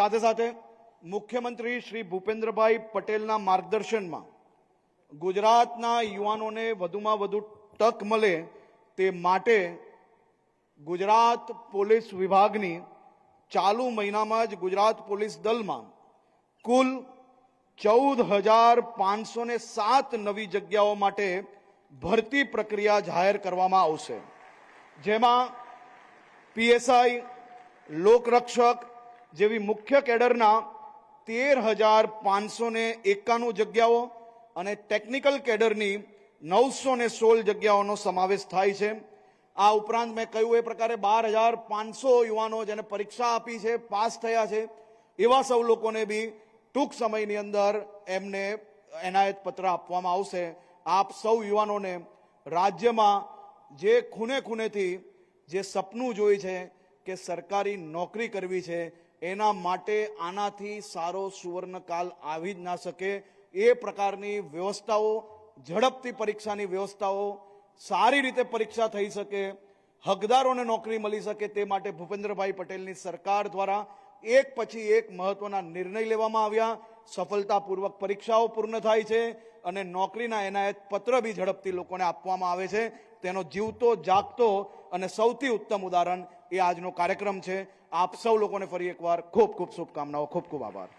સાથે સાથે મુખ્યમંત્રી શ્રી ભૂપેન્દ્રભાઈ પટેલના માર્ગદર્શનમાં ગુજરાતના યુવાનોને વધુમાં વધુ તક મળે તે માટે ગુજરાત પોલીસ વિભાગની ચાલુ મહિનામાં જ ગુજરાત પોલીસ દળમાં કુલ 14,507 નવી જગ્યાઓ માટે ભરતી પ્રક્રિયા જાહેર કરવામાં આવશે, જેમાં પીએસઆઈ, લોકરક્ષક જેવી મુખ્ય કેડરના 13,591 જગ્યાઓ અને ટેકનિકલ કેડરની 916 જગ્યાઓનો સમાવેશ થાય છે। આ ઉપરાંત મેં કહ્યું એ પ્રકારે 12,500 યુવાનો જેને પરીક્ષા આપી છે, પાસ થયા છે, એવા સૌ લોકોને બી ટૂંક સમયની અંદર એમને એનાયત પત્ર આપવામાં આવશે। આપ સૌ યુવાનોને રાજ્યમાં જે ખૂણેથી જે સપનું જોઈ છે કે સરકારી નોકરી કરવી છે, એના માટે આનાથી સારો સુવર્ણકાલ આવી જ ના શકે। એ પ્રકારની વ્યવસ્થાઓ, ઝડપથી પરીક્ષાની વ્યવસ્થાઓ, સારી રીતે પરીક્ષા થઈ શકે, હકદારોને નોકરી મળી શકે તે માટે ભૂપેન્દ્રભાઈ પટેલની સરકાર દ્વારા એક પછી એક મહત્વના નિર્ણય લેવામાં આવ્યા। સફળતાપૂર્વક પરીક્ષાઓ પૂર્ણ થાય છે અને નોકરીના એનાયત પત્ર બી ઝડપથી લોકોને આપવામાં આવે છે। તેનો જીવતો જાગતો અને સૌથી ઉત્તમ ઉદાહરણ એ આજનો કાર્યક્રમ છે। આપ સૌ લોકોને ફરી એકવાર ખૂબ ખૂબ શુભકામનાઓ, ખૂબ ખૂબ આભાર।